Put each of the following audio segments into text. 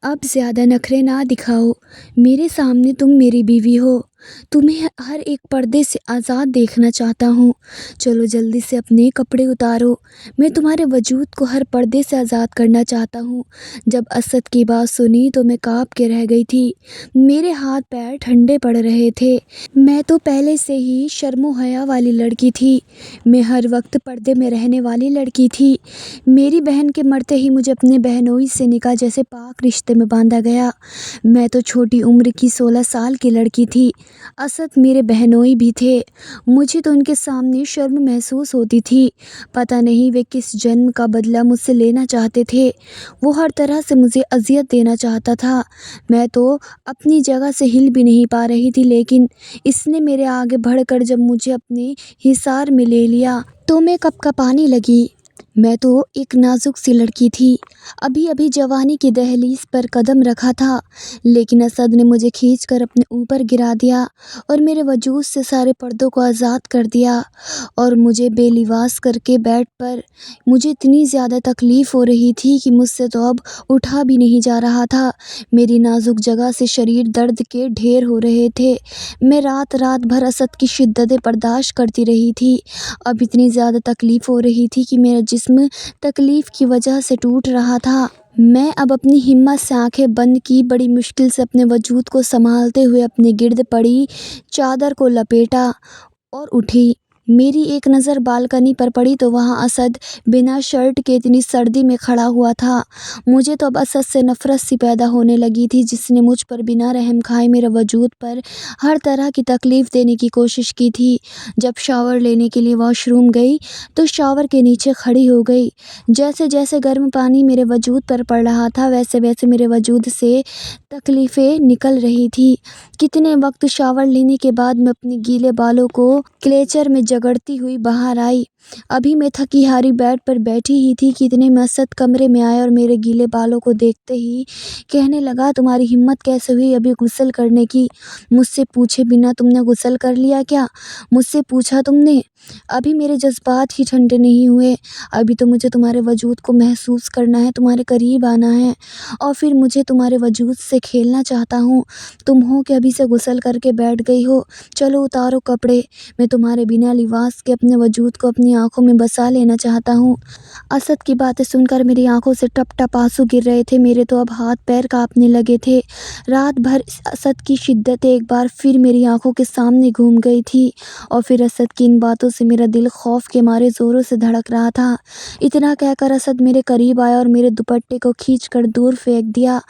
अब ज़्यादा नखरे ना दिखाओ। मेरे सामने तुम मेरी बीवी हो। तुम्हें हर एक पर्दे से आज़ाद देखना चाहता हूँ। चलो जल्दी से अपने कपड़े उतारो। मैं तुम्हारे वजूद को हर पर्दे से आज़ाद करना चाहता हूँ। जब असद की बात सुनी तो मैं काँप के रह गई थी। मेरे हाथ पैर ठंडे पड़ रहे थे। मैं तो पहले से ही शर्मो हया वाली लड़की थी। मैं हर वक्त पर्दे में रहने वाली लड़की थी। मेरी बहन के मरते ही मुझे अपने बहनोई से निकाह जैसे पाक रिश्ते में बांधा गया। मैं तो छोटी उम्र की 16 साल की लड़की थी। असद मेरे बहनोई भी थे। मुझे तो उनके सामने शर्म महसूस होती थी। पता नहीं वे किस जन्म का बदला मुझसे लेना चाहते थे। वो हर तरह से मुझे अजियत देना चाहता था। मैं तो अपनी जगह से हिल भी नहीं पा रही थी, लेकिन इसने मेरे आगे बढ़कर जब मुझे अपने हिसार में ले लिया तो मैं कँपकँपाने लगी। मैं तो एक नाजुक सी लड़की थी। अभी अभी जवानी की दहलीज पर कदम रखा था, लेकिन असद ने मुझे खींचकर अपने ऊपर गिरा दिया और मेरे वजूद से सारे पर्दों को आज़ाद कर दिया और मुझे बेलिबास करके बेड पर। मुझे इतनी ज़्यादा तकलीफ़ हो रही थी कि मुझसे तो अब उठा भी नहीं जा रहा था। मेरी नाजुक जगह से शरीर दर्द के ढेर हो रहे थे। मैं रात रात भर असद की शिद्दतें बर्दाश्त करती रही थी। अब इतनी ज़्यादा तकलीफ़ हो रही थी कि मेरा जिस्म तकलीफ़ की वजह से टूट रहा था। मैं अब अपनी हिम्मत से आंखें बंद की, बड़ी मुश्किल से अपने वजूद को संभालते हुए अपने गिर्द पड़ी चादर को लपेटा और उठी। मेरी एक नज़र बालकनी पर पड़ी तो वहाँ असद बिना शर्ट के इतनी सर्दी में खड़ा हुआ था। मुझे तो अब असद से नफ़रत सी पैदा होने लगी थी, जिसने मुझ पर बिना रहम खाए मेरे वजूद पर हर तरह की तकलीफ़ देने की कोशिश की थी। जब शावर लेने के लिए वॉशरूम गई तो शावर के नीचे खड़ी हो गई। जैसे जैसे गर्म पानी मेरे वजूद पर पड़ रहा था, वैसे वैसे मेरे वजूद से तकलीफ़ें निकल रही थी। कितने वक्त शावर लेने के बाद मैं अपने गीले बालों को क्लेचर में जगड़ती हुई बाहर आई। अभी मैं थकी हारी बेड पर बैठी ही थी कि इतने में असद कमरे में आया और मेरे गीले बालों को देखते ही कहने लगा, तुम्हारी हिम्मत कैसे हुई अभी गुस्ल करने की? मुझसे पूछे बिना तुमने गुस्ल कर लिया क्या? मुझसे पूछा तुमने? अभी मेरे जज्बात ही ठंडे नहीं हुए। अभी तो मुझे तुम्हारे वजूद को महसूस करना है, तुम्हारे करीब आना है और फिर मुझे तुम्हारे वजूद से खेलना चाहता हूँ। तुम हो कि अभी से गुस्ल करके बैठ गई हो? चलो उतारो कपड़े। मैं तुम्हारे बिना लिबास के अपने वजूद को अपनी आंखों में बसा लेना चाहता हूँ। असद की बातें सुनकर मेरी आंखों से टप टप आंसू गिर रहे थे। मेरे तो अब हाथ पैर कांपने लगे थे। रात भर असद की शिद्दतें एक बार फिर मेरी आंखों के सामने घूम गई थी और फिर असद की इन बातों से मेरा दिल खौफ के मारे ज़ोरों से धड़क रहा था। इतना कहकर असद मेरे करीब आया और मेरे दुपट्टे को खींचकर दूर फेंक दिया।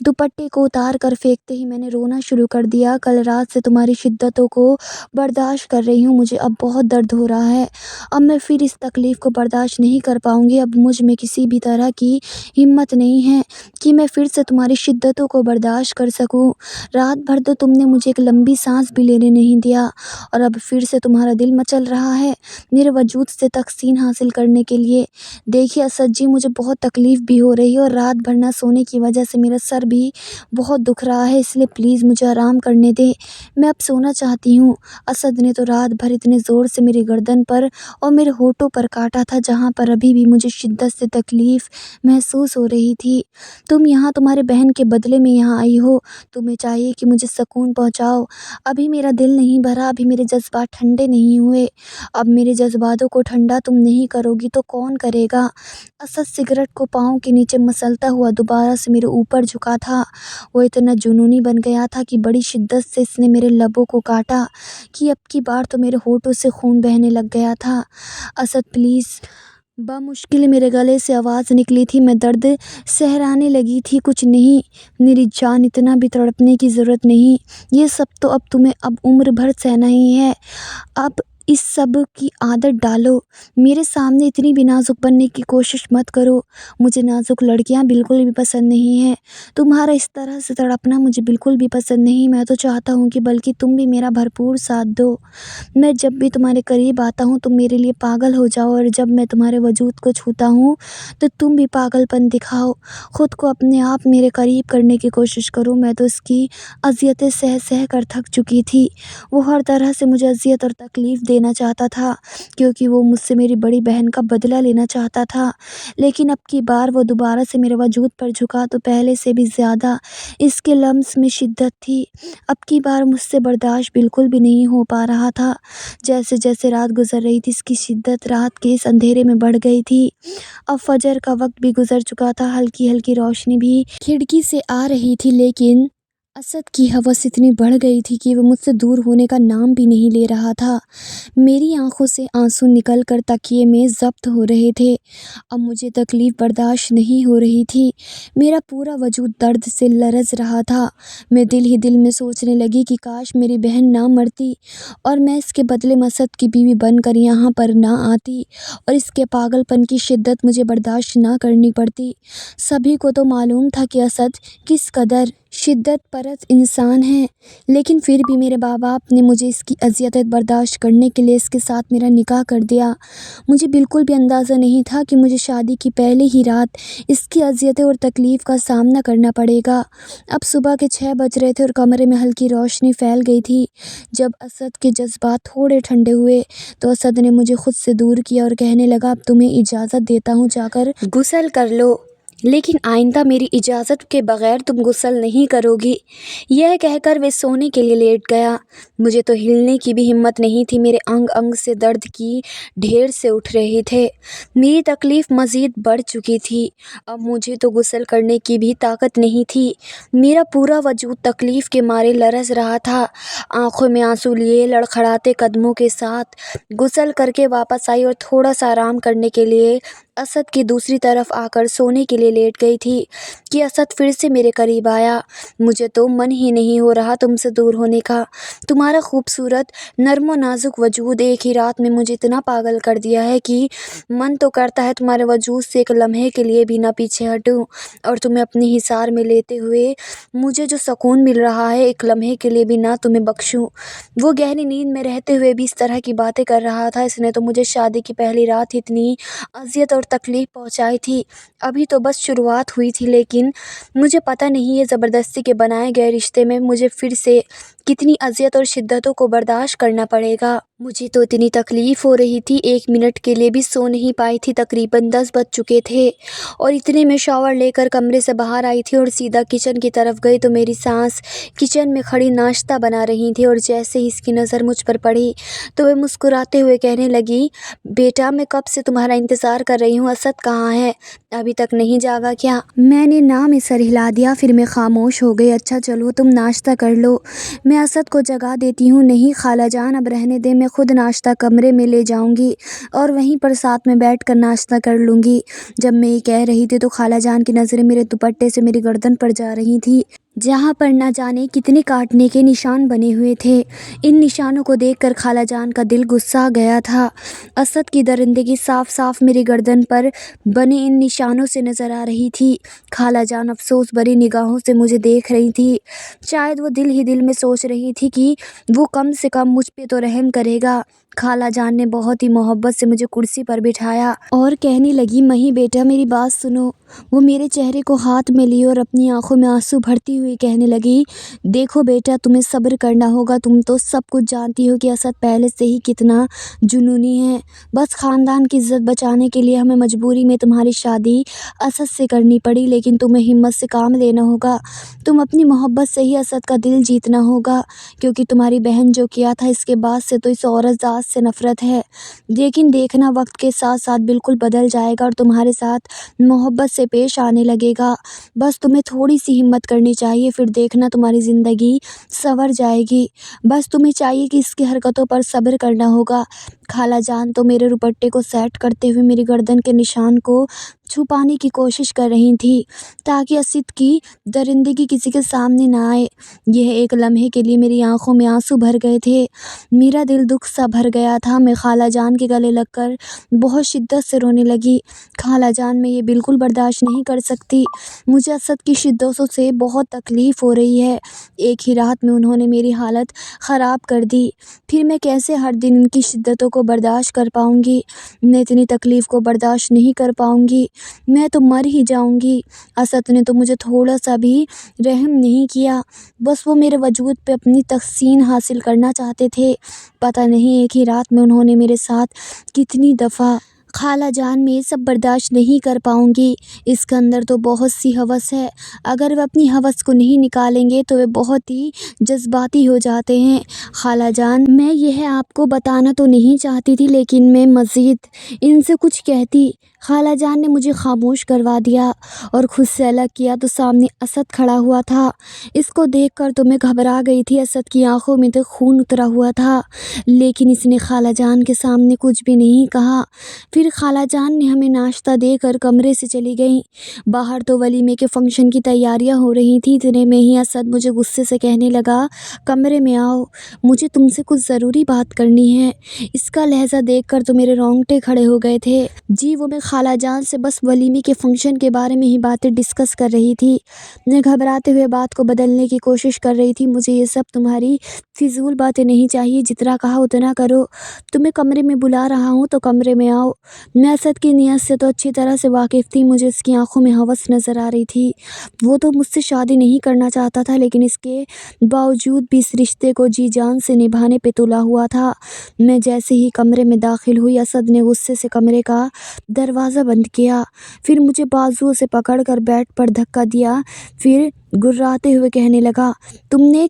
दुपट्टे को उतार कर फेंकते ही मैंने रोना शुरू कर दिया। कल रात से तुम्हारी शिद्दतों को बर्दाश्त कर रही हूँ, मुझे अब बहुत दर्द हो रहा है। अब मैं फिर इस तकलीफ़ को बर्दाश्त नहीं कर पाऊँगी। अब मुझ में किसी भी तरह की हिम्मत नहीं है कि मैं फिर से तुम्हारी शिद्दतों को बर्दाश्त कर सकूँ। रात भर तो तुमने मुझे एक लंबी सांस भी लेने नहीं दिया और अब फिर से तुम्हारा दिल मचल रहा है मेरे वजूद से तस्कीन हासिल करने के लिए। देखिए असद जी, मुझे बहुत तकलीफ़ भी हो रही है और रात भर ना सोने की वजह से मेरा सर भी बहुत दुख रहा है, इसलिए प्लीज़ मुझे आराम करने दें। मैं अब सोना चाहती हूँ। असद ने तो रात भर इतने ज़ोर से मेरी गर्दन पर और मेरे होठों पर काटा था, जहाँ पर अभी भी मुझे शिद्दत से तकलीफ़ महसूस हो रही थी। तुम यहाँ तुम्हारे बहन के बदले में यहाँ आई हो। तुम्हें चाहिए कि मुझे सुकून पहुँचाओ। अभी मेरा दिल नहीं भरा, अभी मेरे जज़्बात ठंडे नहीं हुए। अब मेरे जज़्बातों को ठंडा तुम नहीं करोगी तो कौन करेगा? असद सिगरेट को पाँव के नीचे मसलता हुआ दोबारा से मेरे ऊपर झुका था। वो इतना जुनूनी बन गया था कि बड़ी शिद्दत से इसने मेरे लबों को काटा कि अब की बार तो मेरे होठों से खून बहने लग गया था। असद प्लीज़। बामुश्किल मेरे गले से आवाज़ निकली थी। मैं दर्द सहराने लगी थी। कुछ नहीं मेरी जान, इतना भी तड़पने की ज़रूरत नहीं। ये सब तो अब तुम्हें अब उम्र भर सहना ही है। अब इस सब की आदत डालो। मेरे सामने इतनी भी नाजुक बनने की कोशिश मत करो। मुझे नाजुक लड़कियां बिल्कुल भी पसंद नहीं है। तुम्हारा इस तरह से तड़पना मुझे बिल्कुल भी पसंद नहीं। मैं तो चाहता हूँ कि बल्कि तुम भी मेरा भरपूर साथ दो। मैं जब भी तुम्हारे करीब आता हूँ तुम मेरे लिए पागल हो जाओ और जब मैं तुम्हारे वजूद को छूता हूँ तो तुम भी पागलपन दिखाओ। खुद को अपने आप मेरे करीब करने की कोशिश करो। मैं तो इसकी अज़ियतें सह सह कर थक चुकी थी। वो हर तरह से मुझे अज़ियत और तकलीफ़ दे لینا چاہتا تھا کیونکہ وہ مجھ سے میری بڑی بہن کا بدلہ لینا چاہتا تھا، لیکن اب کی بار وہ دوبارہ سے میرے وجود پر جھکا تو پہلے سے بھی زیادہ اس کے لمس میں شدت تھی۔ اب کی بار مجھ سے برداشت بالکل بھی نہیں ہو پا رہا تھا۔ جیسے جیسے رات گزر رہی تھی اس کی شدت رات کے اس اندھیرے میں بڑھ گئی تھی۔ اب فجر کا وقت بھی گزر چکا تھا، ہلکی ہلکی روشنی بھی کھڑکی سے آ رہی تھی، لیکن اسد کی ہوس اتنی بڑھ گئی تھی کہ وہ مجھ سے دور ہونے کا نام بھی نہیں لے رہا تھا۔ میری آنکھوں سے آنسو نکل کر تکیے میں ضبط ہو رہے تھے۔ اب مجھے تکلیف برداشت نہیں ہو رہی تھی، میرا پورا وجود درد سے لرز رہا تھا۔ میں دل ہی دل میں سوچنے لگی کہ کاش میری بہن نہ مرتی اور میں اس کے بدلے میں اسد کی بیوی بن کر یہاں پر نہ آتی اور اس کے پاگل پن کی شدت مجھے برداشت نہ کرنی پڑتی۔ سبھی کو تو معلوم تھا کہ اسد کس قدر شدت پرست انسان ہے، لیکن پھر بھی میرے ماں باپ نے مجھے اس کی اذیتیں برداشت کرنے کے لیے اس کے ساتھ میرا نکاح کر دیا۔ مجھے بالکل بھی اندازہ نہیں تھا کہ مجھے شادی کی پہلی ہی رات اس کی اذیتیں اور تکلیف کا سامنا کرنا پڑے گا۔ اب صبح کے 6 بج رہے تھے اور کمرے میں ہلکی روشنی پھیل گئی تھی۔ جب اسد کے جذبات تھوڑے ٹھنڈے ہوئے تو اسد نے مجھے خود سے دور کیا اور کہنے لگا، اب تمہیں اجازت دیتا ہوں، جا کر غسل کر لو، لیکن آئندہ میری اجازت کے بغیر تم غسل نہیں کرو گی۔ یہ کہہ کر وہ سونے کے لیے لیٹ گیا۔ مجھے تو ہلنے کی بھی ہمت نہیں تھی، میرے انگ انگ سے درد کی ڈھیر سے اٹھ رہے تھے، میری تکلیف مزید بڑھ چکی تھی۔ اب مجھے تو غسل کرنے کی بھی طاقت نہیں تھی، میرا پورا وجود تکلیف کے مارے لرز رہا تھا۔ آنکھوں میں آنسو لیے لڑکھڑاتے قدموں کے ساتھ غسل کر کے واپس آئی اور تھوڑا سا آرام کرنے کے لیے اسد کی دوسری طرف آ کر سونے کے لیے لیٹ گئی تھی کہ اسد پھر سے میرے قریب آیا۔ مجھے تو من ہی نہیں ہو رہا تم سے دور ہونے کا، تمہارا خوبصورت نرم و نازک وجود ایک ہی رات میں مجھے اتنا پاگل کر دیا ہے کہ من تو کرتا ہے تمہارے وجود سے ایک لمحے کے لیے بھی نہ پیچھے ہٹوں اور تمہیں اپنے حصار میں لیتے ہوئے مجھے جو سکون مل رہا ہے ایک لمحے کے لیے بھی نہ تمہیں بخشوں۔ وہ گہری نیند میں رہتے ہوئے بھی اس طرح کی باتیں کر رہا تھا۔ اس نے تو مجھے شادی کی پہلی رات اتنی اذیت اور تکلیف پہنچائی تھی، ابھی تو بس شروعات ہوئی تھی، لیکن مجھے پتہ نہیں یہ زبردستی کے بنائے گئے رشتے میں مجھے پھر سے کتنی اذیت اور شدتوں کو برداشت کرنا پڑے گا۔ مجھے تو اتنی تکلیف ہو رہی تھی، ایک منٹ کے لیے بھی سو نہیں پائی تھی۔ تقریباً 10 بج چکے تھے اور اتنے میں شاور لے کر کمرے سے باہر آئی تھی اور سیدھا کچن کی طرف گئی تو میری ساس کچن میں کھڑی ناشتہ بنا رہی تھی، اور جیسے ہی اس کی نظر مجھ پر پڑی تو وہ مسکراتے ہوئے کہنے لگی، بیٹا میں کب سے تمہارا انتظار کر رہی ہوں، اسد کہاں ہے، ابھی تک نہیں جاگا کیا؟ میں نے نہ میں سر ہلا دیا، پھر میں خاموش ہو گئی۔ اچھا چلو تم ناشتہ کر لو، میں اسد کو جگا دیتی ہوں۔ نہیں خالہ جان، اب رہنے دیں، میں خود ناشتہ کمرے میں لے جاؤں گی اور وہیں پر ساتھ میں بیٹھ کر ناشتہ کر لوں گی۔ جب میں یہ کہہ رہی تھی تو خالہ جان کی نظریں میرے دوپٹے سے میری گردن پر جا رہی تھی، جہاں پر نہ جانے کتنے کاٹنے کے نشان بنے ہوئے تھے۔ ان نشانوں کو دیکھ کر خالہ جان کا دل گھسا گیا تھا۔ اسد کی درندگی صاف صاف میری گردن پر بنے ان نشانوں سے نظر آ رہی تھی۔ خالہ جان افسوس بھری نگاہوں سے مجھے دیکھ رہی تھی، شاید وہ دل ہی دل میں سوچ رہی تھی کہ وہ کم سے کم مجھ پہ تو رحم کرے گا۔ خالہ جان نے بہت ہی محبت سے مجھے کرسی پر بٹھایا اور کہنے لگی، مہی بیٹا میری بات سنو۔ وہ میرے چہرے کو ہاتھ میں لیے اور اپنی آنکھوں میں آنسو بھرتی ہوئی کہنے لگی، دیکھو بیٹا تمہیں صبر کرنا ہوگا، تم تو سب کچھ جانتی ہو کہ اسد پہلے سے ہی کتنا جنونی ہے، بس خاندان کی عزت بچانے کے لیے ہمیں مجبوری میں تمہاری شادی اسد سے کرنی پڑی، لیکن تمہیں ہمت سے کام لینا ہوگا، تم اپنی محبت سے ہی اسد کا دل جیتنا ہوگا، کیونکہ تمہاری بہن جو کیا تھا اس کے بعد سے تو اس عورت ذات سے نفرت ہے، لیکن دیکھنا وقت کے ساتھ ساتھ بالکل بدل جائے گا اور تمہارے ساتھ محبت سے پیش آنے لگے گا، بس تمہیں تھوڑی سی ہمت کرنی چاہیے، پھر دیکھنا تمہاری زندگی سنور جائے گی، بس تمہیں چاہیے کہ اس کی حرکتوں پر صبر کرنا ہوگا۔ خالہ جان تو میرے دوپٹے کو سیٹ کرتے ہوئے میری گردن کے نشان کو چھپانے کی کوشش کر رہی تھی تاکہ اسد کی درندگی کسی کے سامنے نہ آئے۔ یہ ایک لمحے کے لیے میری آنکھوں میں آنسو بھر گئے تھے، میرا دل دکھ سا بھر گیا تھا، میں خالہ جان کے گلے لگ کر بہت شدت سے رونے لگی۔ خالہ جان میں یہ بالکل برداشت نہیں کر سکتی، مجھے اسد کی شدتوں سے بہت تکلیف ہو رہی ہے، ایک ہی رات میں انہوں نے میری حالت خراب کر دی، پھر میں کیسے ہر دن ان کی شدتوں کو को बर्दाश्त कर पाऊँगी। मैं इतनी तकलीफ़ को बर्दाश्त नहीं कर पाऊँगी। मैं तो मर ही जाऊँगी। असद ने तो मुझे थोड़ा सा भी रहम नहीं किया। बस वो मेरे वजूद पे अपनी तहसीन हासिल करना चाहते थे। पता नहीं एक ही रात में उन्होंने मेरे साथ कितनी दफ़ा। खाला जान, मैं ये सब बर्दाश्त नहीं कर पाऊँगी। इसके अंदर तो बहुत सी हवस है। अगर वे अपनी हवस को नहीं निकालेंगे तो वे बहुत ही जज्बाती हो जाते हैं। खाला जान, मैं यह आपको बताना तो नहीं चाहती थी, लेकिन मैं मज़ीद इनसे कुछ कहती। खाला जान ने मुझे खामोश करवा दिया और खुद से अलग किया तो सामने असद खड़ा हुआ था। इसको देखकर तो मैं घबरा गई थी। असद की आंखों में तो खून उतरा हुआ था, लेकिन इसने खाला जान के सामने कुछ भी नहीं कहा। फिर खाला जान ने हमें नाश्ता देकर कमरे से चली गईं। बाहर तो वलीमे के फंक्शन की तैयारियां हो रही थी। इतने में ही असद मुझे गुस्से से कहने लगा, कमरे में आओ, मुझे तुमसे कुछ ज़रूरी बात करनी है। इसका लहजा देखकर तो मेरे रोंगटे खड़े हो गए थे। जी, वो मैं खाला जान से बस वलीमे के फंक्शन के बारे में ही बातें डिस्कस कर रही थी। मैं घबराते हुए बात को बदलने की कोशिश कर रही थी। मुझे ये सब तुम्हारी फिजूल बातें नहीं चाहिए, जितना कहा उतना करो। तुम्हें कमरे में बुला रहा हूँ तो कमरे में आओ। मैं असद की नीयत से तो अच्छी तरह से वाकिफ़ थी। मुझे उसकी आंखों में हवस नज़र आ रही थी। वो तो मुझसे शादी नहीं करना चाहता था, लेकिन इसके बावजूद भी इस रिश्ते को जी जान से निभाने पे तुला हुआ था। मैं जैसे ही कमरे में दाखिल हुई, असद ने गुस्से से कमरे का दरवाज़ा बंद किया। फिर मुझे बाजुओं से पकड़कर बेड पर धक्का दिया। फिर गुर्राते हुए कहने लगा, तुमने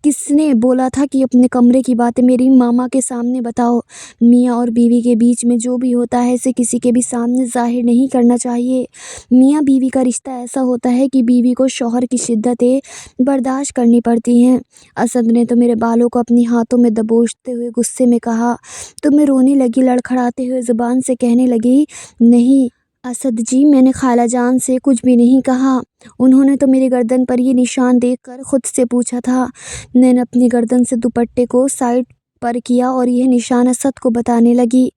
किसने बोला था कि अपने कमरे की बातें मेरी मामा के सामने बताओ? मियाँ और बीवी के बीच में जो भी होता है इसे किसी के भी सामने ज़ाहिर नहीं करना चाहिए। मियाँ बीवी का रिश्ता ऐसा होता है कि बीवी को शौहर की शिद्दतें बर्दाश्त करनी पड़ती हैं। असद ने तो मेरे बालों को अपनी हाथों में दबोचते हुए गुस्से में कहा। तो मैं रोने लगी। लड़खड़ाते हुए ज़ुबान से कहने लगी, नहीं असद जी, मैंने खाला जान से कुछ भी नहीं कहा। उन्होंने तो मेरी गर्दन पर ये निशान देखकर खुद से पूछा था। मैंने अपनी गर्दन से दुपट्टे को साइड पर किया और यह निशान असद को बताने लगी,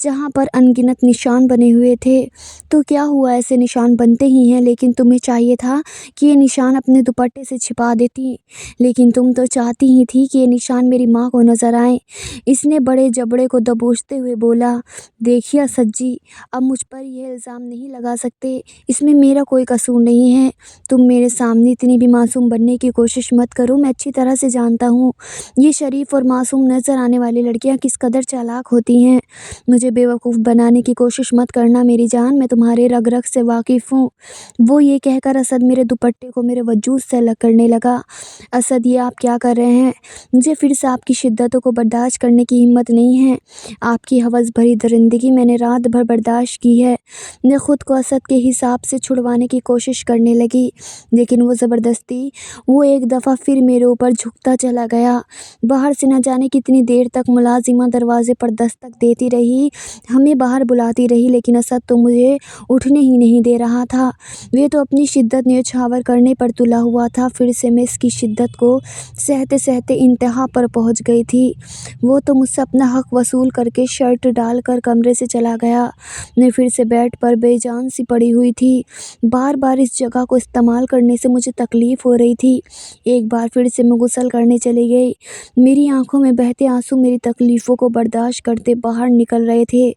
जहाँ पर अनगिनत निशान बने हुए थे। तो क्या हुआ, ऐसे निशान बनते ही हैं, लेकिन तुम्हें चाहिए था कि ये निशान अपने दुपट्टे से छिपा देती। लेकिन तुम तो चाहती ही थी कि ये निशान मेरी माँ को नज़र आए। इसने बड़े जबड़े को दबोचते हुए बोला, देखिए असद जी, अब मुझ पर यह इल्ज़ाम नहीं लगा सकते। इसमें मेरा कोई कसूर नहीं है। तुम मेरे सामने इतनी भी मासूम बनने की कोशिश मत करो। मैं अच्छी तरह से जानता हूँ ये शरीफ और मासूम नज़र आने वाली लड़कियाँ किस कदर चालाक होती हैं। मुझे बेवकूफ़ बनाने की कोशिश मत करना मेरी जान, मैं तुम्हारे रग रग से वाकिफ़ हूँ। वो ये कहकर असद मेरे दुपट्टे को मेरे वजूद से अलग करने लगा। असद, ये आप क्या कर रहे हैं? मुझे फिर से आपकी शिद्दतों को बर्दाश्त करने की हिम्मत नहीं है। आपकी हवस भरी दरिंदगी मैंने रात भर बर्दाश्त की है। मैं ख़ुद को असद के हिसाब से छुड़वाने की कोशिश करने लगी, लेकिन वो ज़बरदस्ती वो एक दफ़ा फिर मेरे ऊपर झुकता चला गया। बाहर से न जाने कितनी देर तक मुलाजिमा दरवाज़े पर दस्तक देती रही, हमें बाहर बुलाती रही, लेकिन असद तो मुझे उठने ही नहीं दे रहा था। वे तो अपनी शिद्दत न्यौछावर करने पर तुला हुआ था। फिर से मैं इसकी शिद्दत को सहते सहते इंतहा पर पहुंच गई थी। वो तो मुझसे अपना हक़ वसूल करके शर्ट डालकर कमरे से चला गया। मैं फिर से बेड पर बेजान सी पड़ी हुई थी। बार बार इस जगह को इस्तेमाल करने से मुझे तकलीफ़ हो रही थी। एक बार फिर से मैं गुस्ल करने चली गई। मेरी आंखों में बहते आंसू मेरी तकलीफ़ों को बर्दाश्त करते बाहर निकल रहे थे।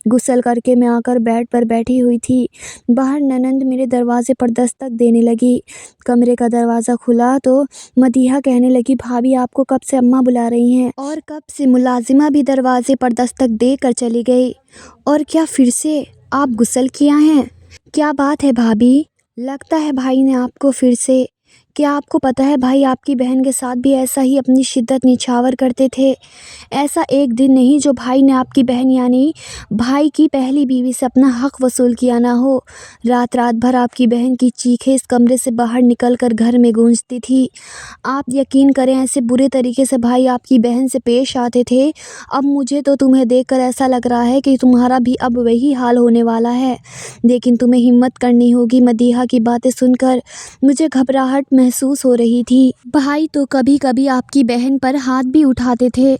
गुस्ल करके मैं आकर बेड पर बैठी हुई थी। बाहर ननंद मेरे दरवाज़े पर दस्तक देने लगी। कमरे का दरवाज़ा खुला तो मदीहा कहने लगी, भाभी आपको कब से अम्मा बुला रही हैं? और कब से मुलाजिमा भी दरवाज़े पर दस्तक दे कर चली गई। और क्या फिर से आप गुस्ल किया हैं? क्या बात है भाभी? लगता है भाई ने आपको फिर से। क्या आपको पता है भाई आपकी बहन के साथ भी ऐसा ही अपनी शिद्दत निछावर करते थे। ऐसा एक दिन नहीं जो भाई ने आपकी बहन यानी भाई की पहली बीवी से अपना हक़ वसूल किया ना हो। रात रात भर आपकी बहन की चीखें इस कमरे से बाहर निकलकर घर में गूंजती थी। आप यकीन करें, ऐसे बुरे तरीके से भाई आपकी बहन से पेश आते थे। अब मुझे तो तुम्हें देखकर ऐसा लग रहा है कि तुम्हारा भी अब वही हाल होने वाला है। लेकिन तुम्हें हिम्मत करनी होगी। मदीहा की बातें सुनकर मुझे घबराहट महसूस हो रही थी। भाई तो कभी कभी आपकी बहन पर हाथ भी उठाते थे।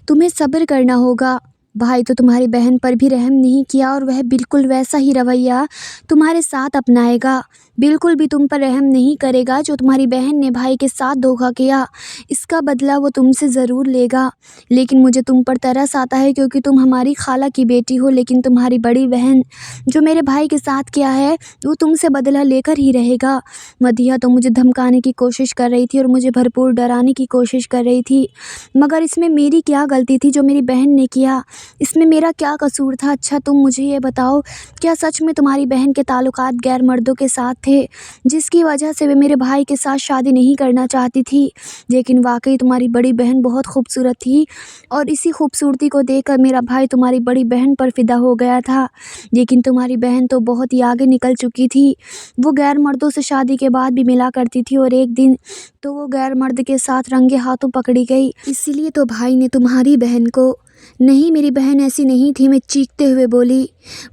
तुम्हें सब्र करना होगा। भाई तो तुम्हारी बहन पर भी रहम नहीं किया और वह बिल्कुल वैसा ही रवैया तुम्हारे साथ अपनाएगा। بالکल भी तुम पर रहम नहीं करेगा। जो तुम्हारी बहन ने भाई के साथ धोखा किया, इसका बदला वो तुमसे ज़रूर लेगा। लेकिन मुझे तुम पर तरस आता है क्योंकि तुम हमारी खाला की बेटी हो, लेकिन तुम्हारी बड़ी बहन जो मेरे भाई के साथ किया है वो तुमसे बदला लेकर ही रहेगा। मदीहा तो मुझे धमकाने की कोशिश कर रही थी और मुझे भरपूर डराने की कोशिश कर रही थी, मगर इसमें मेरी क्या गलती थी जो मेरी बहन ने किया? इसमें मेरा क्या कसूर था? अच्छा तुम मुझे ये बताओ, क्या सच में तुम्हारी बहन के ताल्लुकात गैर मर्दों के साथ थे, जिसकी वजह से वे मेरे भाई के साथ शादी नहीं करना चाहती थी? लेकिन वाकई तुम्हारी बड़ी बहन बहुत खूबसूरत थी और इसी खूबसूरती को देखकर मेरा भाई तुम्हारी बड़ी बहन पर फिदा हो गया था। लेकिन तुम्हारी बहन तो बहुत ही आगे निकल चुकी थी। वो गैर मर्दों से शादी के बाद भी मिला करती थी और एक दिन तो वो गैर मर्द के साथ रंगे हाथों पकड़ी गई। इसीलिए तो भाई ने तुम्हारी बहन को। नहीं, मेरी बहन ऐसी नहीं थी, मैं चीखते हुए बोली।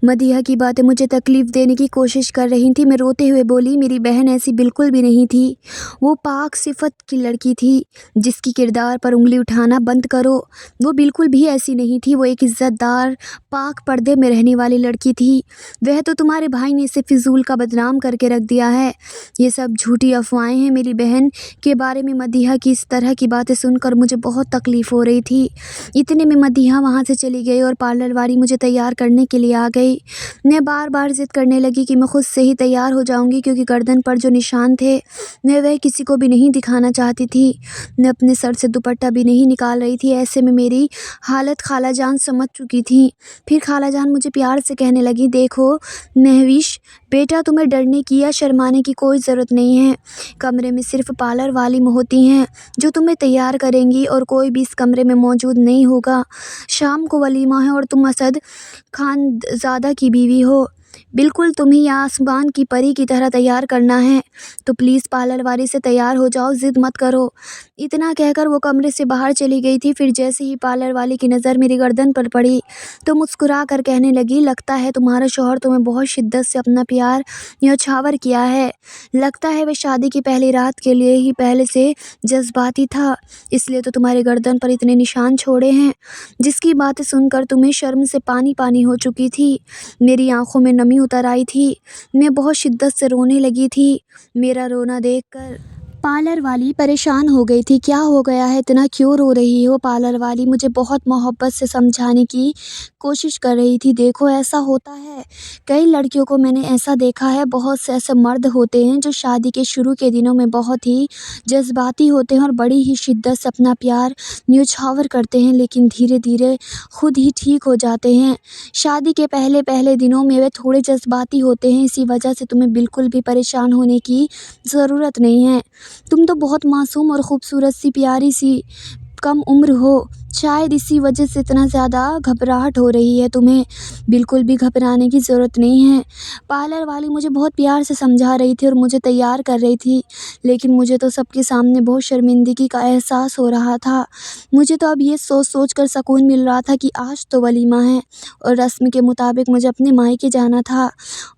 मदीहा की बातें मुझे तकलीफ़ देने की कोशिश कर रही थी। मैं रोते हुए बोली, मेरी बहन ऐसी बिल्कुल भी नहीं थी। वो पाक सिफत की लड़की थी, जिसकी किरदार पर उंगली उठाना बंद करो। वो बिल्कुल भी ऐसी नहीं थी। वो एक इज़्ज़तदार पाक पर्दे में रहने वाली लड़की थी। वह तो तुम्हारे भाई ने इसे फिजूल का बदनाम करके रख दिया है। ये सब झूठी अफवाहें हैं। मेरी बहन के बारे में मदीहा की इस तरह की बातें सुनकर मुझे बहुत तकलीफ़ हो रही थी। इतने में मदीहा वहाँ से चली गई और पार्लर वाली मुझे तैयार करने के लिए आ गई। मैं बार बार ज़िद करने लगी कि मैं खुद से ही तैयार हो जाऊँगी, क्योंकि गर्दन पर जो निशान थे मैं वह किसी को भी नहीं दिखाना चाहती थी। मैं अपने सर से दुपट्टा भी नहीं निकाल रही थी। ऐसे में मेरी हालत खाला जान समझ चुकी थी। फिर खाला जान मुझे प्यार से कहने लगी, देखो महविश बेटा, तुम्हें डरने की या शर्माने की कोई ज़रूरत नहीं है। कमरे में सिर्फ पार्लर वाली होती हैं जो तुम्हें तैयार करेंगी और कोई भी इस कमरे में मौजूद नहीं होगा। शाम को वलीमा है और तुम असद खानज़ादा की बीवी हो। बिल्कुल तुम्हें या आसमान की परी की तरह तैयार करना है, तो प्लीज़ पार्लर वाली से तैयार हो जाओ, ज़िद मत करो। इतना कहकर वो कमरे से बाहर चली गई थी। फिर जैसे ही पार्लर वाली की नज़र मेरी गर्दन पर पड़ी तो मुस्कुरा कर कहने लगी, लगता है तुम्हारा शौहर तुम्हें बहुत शिद्दत से अपना प्यार न्यौछावर किया है। लगता है वह शादी की पहली रात के लिए ही पहले से जज्बाती था, इसलिए तो तुम्हारे गर्दन पर इतने निशान छोड़े हैं। जिसकी बातें सुनकर तुम्हें शर्म से पानी पानी हो चुकी थी। मेरी आंखों में नमी उतर आई थी। मैं बहुत शिद्दत से रोने लगी थी। मेरा रोना देखकर पार्लर वाली परेशान हो गई थी। क्या हो गया है, इतना क्यों रो रही हो? पार्लर वाली मुझे बहुत मोहब्बत से समझाने की कोशिश कर रही थी। देखो ऐसा होता है, कई लड़कियों को मैंने ऐसा देखा है। बहुत से ऐसे मर्द होते हैं जो शादी के शुरू के दिनों में बहुत ही जज्बाती होते हैं और बड़ी ही शिद्दत से अपना प्यार न्यौछावर करते हैं, लेकिन धीरे धीरे खुद ही ठीक हो जाते हैं। शादी के पहले पहले दिनों में वे थोड़े जज्बाती होते हैं। इसी वजह से तुम्हें बिल्कुल भी परेशान होने की ज़रूरत नहीं है। तुम तो बहुत मासूम और ख़ूबसूरत सी, प्यारी सी, कम उम्र हो। शायद इसी वजह से इतना ज़्यादा घबराहट हो रही है तुम्हें। बिल्कुल भी घबराने की ज़रूरत नहीं है। पार्लर वाली मुझे बहुत प्यार से समझा रही थी और मुझे तैयार कर रही थी, लेकिन मुझे तो सबके सामने बहुत शर्मिंदगी का एहसास हो रहा था। मुझे तो अब ये सोच सोच कर सुकून मिल रहा था कि आज तो वलीमा है और रस्म के मुताबिक मुझे अपने मायके जाना था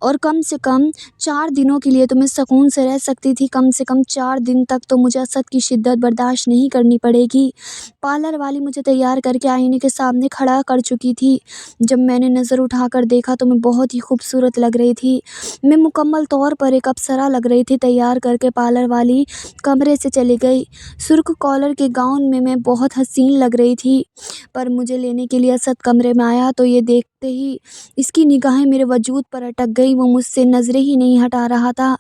और कम से कम 4 दिनों के लिए तो मैं सुकून से रह सकती थी। कम से कम 4 दिन तक तो मुझे असद की शिद्दत बर्दाश्त नहीं करनी पड़ेगी। पार्लर वाली मुझे तैयार करके आईने के सामने खड़ा कर चुकी थी। जब मैंने नज़र उठाकर देखा तो मैं बहुत ही खूबसूरत लग रही थी। मैं मुकम्मल तौर पर एक अप्सरा लग रही थी। तैयार करके पार्लर वाली कमरे से चली गई। सुर्ख कॉलर के गाउन में मैं बहुत हसीन लग रही थी, पर मुझे लेने के लिए असद कमरे में आया तो ये देखते ही इसकी निगाहें मेरे वजूद पर अटक गई। वो मुझसे नज़रें ही नहीं हटा रहा था।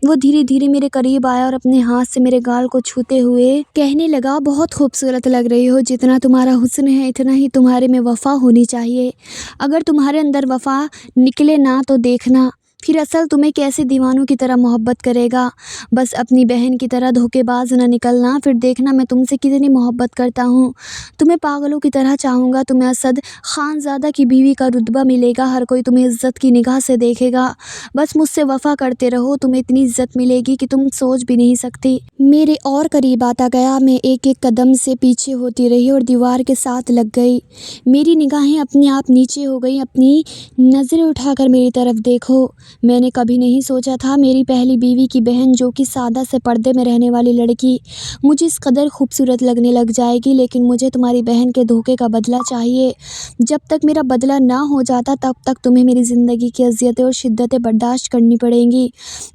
वो धीरे धीरे मेरे करीब आया और अपने हाथ से मेरे गाल को छूते हुए कहने लगा, बहुत खूबसूरत लग रही हो। जितना तुम्हारा हुस्न है इतना ही तुम्हारे में वफ़ा होनी चाहिए। अगर तुम्हारे अंदर वफ़ा निकले ना तो देखना फिर असल तुम्हें कैसे दीवानों की तरह मोहब्बत करेगा। बस अपनी बहन की तरह धोखेबाज ना निकलना, फिर देखना मैं तुमसे कितनी मोहब्बत करता हूँ। तुम्हें पागलों की तरह चाहूँगा। तुम्हें असद खानज़ादा की बीवी का रुतबा मिलेगा। हर कोई तुम्हें इज़्ज़त की निगाह से देखेगा। बस मुझसे वफ़ा करते रहो, तुम्हें इतनी इज़्ज़त मिलेगी कि तुम सोच भी नहीं सकती। मेरे और करीब आता गया। मैं एक एक कदम से पीछे होती रही और दीवार के साथ लग गई। मेरी निगाहें अपने आप नीचे हो गई। अपनी नज़रें उठाकर मेरी तरफ देखो। میں نے کبھی نہیں سوچا تھا میری پہلی بیوی کی بہن جو کہ سادہ سے پردے میں رہنے والی لڑکی مجھے اس قدر خوبصورت لگنے لگ جائے گی، لیکن مجھے تمہاری بہن کے دھوکے کا بدلہ چاہیے۔ جب تک میرا بدلہ نہ ہو جاتا تب تک تمہیں میری زندگی کی اذیتیں اور شدتیں برداشت کرنی پڑیں گی۔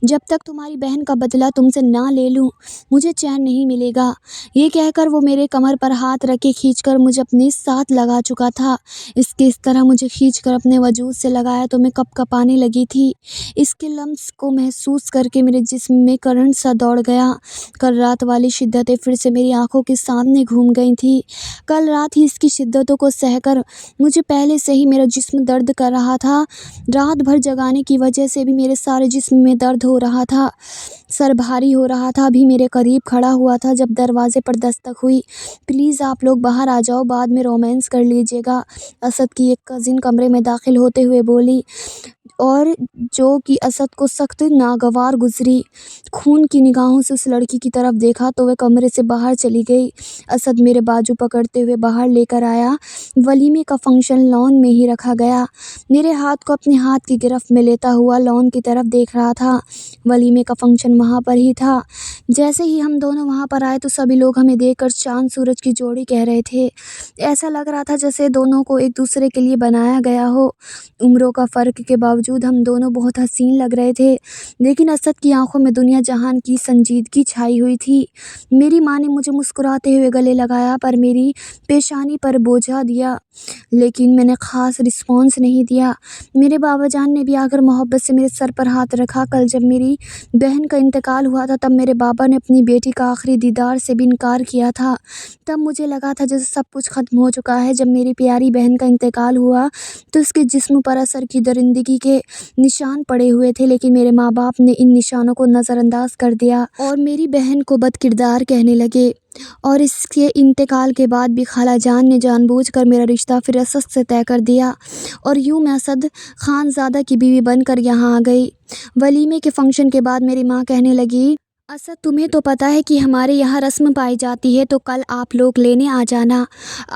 جب تک تمہاری بہن کا بدلہ تم سے نہ لے لوں مجھے چین نہیں ملے گا۔ یہ کہہ کر وہ میرے کمر پر ہاتھ رکھ کے کھینچ کر مجھے اپنے ساتھ لگا چکا تھا۔ اس طرح مجھے کھینچ کر اپنے وجود سے لگایا تو میں کپ کپانے لگی تھی۔ اس کے لمس کو محسوس کر کے میرے جسم میں کرنٹ سا دوڑ گیا۔ کل رات والی شدتیں پھر سے میری آنکھوں کے سامنے گھوم گئی تھی۔ کل رات ہی اس کی شدتوں کو سہ کر مجھے پہلے سے ہی میرا جسم درد کر رہا تھا۔ رات بھر جگانے کی وجہ سے بھی میرے سارے جسم میں درد ہو رہا تھا، سر بھاری ہو رہا تھا۔ ابھی میرے قریب کھڑا ہوا تھا جب دروازے پر دستک ہوئی۔ پلیز آپ لوگ باہر آ جاؤ، بعد میں رومانس کر لیجیے گا، اسد کی ایک کزن کمرے میں داخل ہوتے ہوئے بولی، اور جو کہ اسد کو سخت ناگوار گزری۔ خون کی نگاہوں سے اس لڑکی کی طرف دیکھا تو وہ کمرے سے باہر چلی گئی۔ اسد میرے بازو پکڑتے ہوئے باہر لے کر آیا۔ ولیمے کا فنکشن لان میں ہی رکھا گیا۔ میرے ہاتھ کو اپنے ہاتھ کی گرفت میں لیتا ہوا لان کی طرف دیکھ رہا تھا۔ ولیمے کا فنکشن وہاں پر ہی تھا۔ جیسے ہی ہم دونوں وہاں پر آئے تو سبھی لوگ ہمیں دیکھ کر چاند سورج کی جوڑی کہہ رہے تھے۔ ایسا لگ رہا تھا جیسے دونوں کو ایک دوسرے کے لیے بنایا گیا ہو۔ عمروں کا فرق کے باوجود ہم دونوں بہت حسین لگ رہے تھے، لیکن اسد کی آنکھوں میں دنیا جہان کی سنجیدگی چھائی ہوئی تھی۔ میری ماں نے مجھے مسکراتے ہوئے گلے لگایا پر میری پیشانی پر بوجھا دیا، لیکن میں نے خاص رسپانس نہیں دیا۔ میرے بابا جان نے بھی آ کر محبت سے میرے سر پر ہاتھ رکھا۔ کل جب میری بہن کا انتقال ہوا تھا تب میرے بابا نے اپنی بیٹی کا آخری دیدار سے بھی انکار کیا تھا۔ تب مجھے لگا تھا جیسے سب کچھ ختم ہو چکا ہے۔ جب میری پیاری بہن کا انتقال ہوا تو اس کے جسم پر اثر کی درندگی کے نشان پڑے ہوئے تھے، لیکن میرے ماں باپ نے ان نشانوں کو نظر انداز کر دیا اور میری بہن کو بد کردار کہنے لگے۔ اور اس کے انتقال کے بعد بھی خالہ جان نے جان بوجھ کر میرا رشتہ پھر اسد سے طے کر دیا، اور یوں میں اسد خانزادہ کی بیوی بن کر یہاں آ گئی۔ ولیمے کے فنکشن کے بعد میری ماں کہنے لگی، اسد تمہیں تو پتہ ہے کہ ہمارے یہاں رسم پائی جاتی ہے، تو کل آپ لوگ لینے آ جانا۔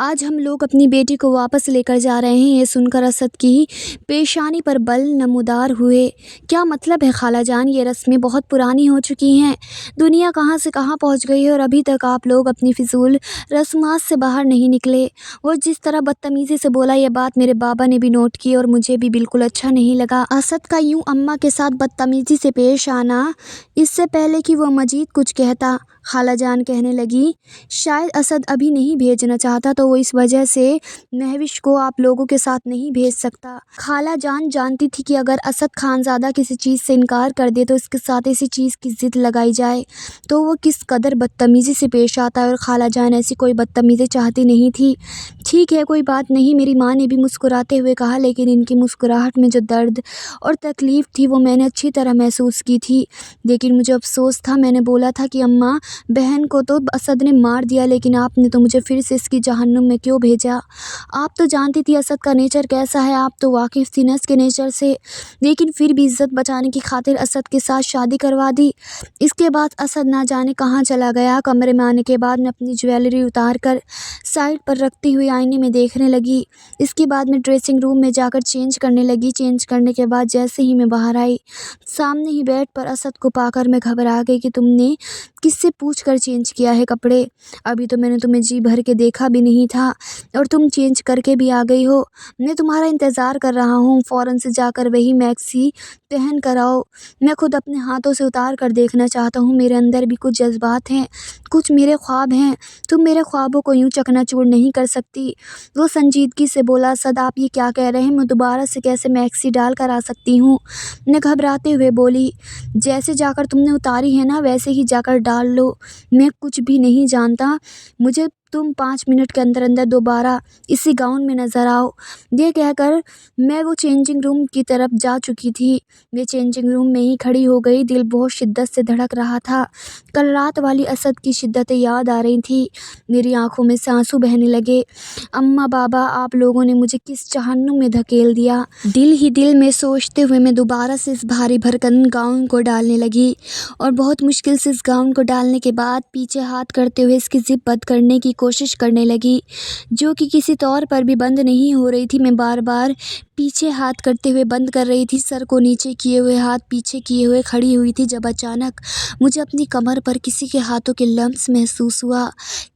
آج ہم لوگ اپنی بیٹی کو واپس لے کر جا رہے ہیں۔ یہ سن کر اسد کی پیشانی پر بل نمودار ہوئے۔ کیا مطلب ہے خالہ جان؟ یہ رسمیں بہت پرانی ہو چکی ہیں، دنیا کہاں سے کہاں پہنچ گئی ہے اور ابھی تک آپ لوگ اپنی فضول رسومات سے باہر نہیں نکلے۔ وہ جس طرح بدتمیزی سے بولا یہ بات میرے بابا نے بھی نوٹ کی اور مجھے بھی بالکل اچھا نہیں لگا۔ اسد کا یوں اماں کے ساتھ بدتمیزی سے پیش آنا، اس سے پہلے کہ وہ مزید کچھ کہتا، خالہ جان کہنے لگی، شاید اسد ابھی نہیں بھیجنا چاہتا تو وہ اس وجہ سے مہوش کو آپ لوگوں کے ساتھ نہیں بھیج سکتا۔ خالہ جان جانتی تھی کہ اگر اسد خانزادہ کسی چیز سے انکار کر دے تو اس کے ساتھ اسی چیز کی ضد لگائی جائے تو وہ کس قدر بدتمیزی سے پیش آتا ہے، اور خالہ جان ایسی کوئی بدتمیزی چاہتی نہیں تھی۔ ٹھیک ہے، کوئی بات نہیں، میری ماں نے بھی مسکراتے ہوئے کہا، لیکن ان کی مسکراہٹ میں جو درد اور تکلیف تھی وہ میں نے اچھی طرح محسوس کی تھی۔ لیکن مجھے افسوس تھا۔ میں نے بولا تھا کہ اماں، بہن کو تو اسد نے مار دیا، لیکن آپ نے تو مجھے پھر سے اس کی جہنم میں کیوں بھیجا؟ آپ تو جانتی تھی اسد کا نیچر کیسا ہے، آپ تو واقف تھی نا اس کے نیچر سے، لیکن پھر بھی عزت بچانے کی خاطر اسد کے ساتھ شادی کروا دی۔ اس کے بعد اسد نہ جانے کہاں چلا گیا۔ کمرے میں آنے کے بعد میں اپنی جویلری اتار کر سائڈ پر رکھتی ہوئی آئینے میں دیکھنے لگی۔ اس کے بعد میں ڈریسنگ روم میں جا کر چینج کرنے لگی۔ چینج کرنے کے بعد جیسے ہی میں باہر آئی، سامنے ہی بیڈ پر اسد کو پا کر میں گھبرا گئی کہ تم نے کس سے پوچھ کر چینج کیا ہے کپڑے؟ ابھی تو میں نے تمہیں جی بھر کے دیکھا بھی نہیں تھا اور تم چینج کر کے بھی آ گئی ہو۔ میں تمہارا انتظار کر رہا ہوں، فوراً سے جا کر وہی میکسی پہن کر آؤ۔ میں خود اپنے ہاتھوں سے اتار کر دیکھنا چاہتا ہوں، میرے اندر بھی کچھ جذبات ہیں، کچھ میرے خواب ہیں، تم میرے خوابوں کو یوں چکنا چور نہیں کر سکتی۔ وہ سنجیدگی سے بولا، اسد آپ یہ کیا کہہ رہے ہیں؟ میں دوبارہ سے کیسے میکسی ڈال کر آ سکتی ہوں؟ میں گھبراتے ہوئے بولی، جیسے جا کر تم نے اتاری ہے نا ویسے ہی جا کر ڈال لو، میں کچھ بھی نہیں جانتا، مجھے تم 5 منٹ کے اندر اندر دوبارہ اسی گاؤن میں نظر آؤ۔ یہ کہہ کر میں وہ چینجنگ روم کی طرف جا چکی تھی۔ میں چینجنگ روم میں ہی کھڑی ہو گئی، دل بہت شدت سے دھڑک رہا تھا۔ کل رات والی اسد کی شدتیں یاد آ رہی تھی، میری آنکھوں میں سے آنسو بہنے لگے۔ اماں، بابا، آپ لوگوں نے مجھے کس جہنم میں دھکیل دیا؟ دل ہی دل میں سوچتے ہوئے میں دوبارہ سے اس بھاری بھرکن گاؤن کو ڈالنے لگی، اور بہت مشکل سے اس گاؤن کو ڈالنے کے بعد پیچھے ہاتھ کرتے ہوئے اس کی زپ بند کرنے کی کوشش کرنے لگی، جو کہ کسی طور پر بھی بند نہیں ہو رہی تھی۔ میں بار بار पीछे हाथ करते हुए बंद कर रही थी, सर को नीचे किए हुए हाथ पीछे किए हुए खड़ी हुई थी, जब अचानक मुझे अपनी कमर पर किसी के हाथों के लम्स महसूस हुआ।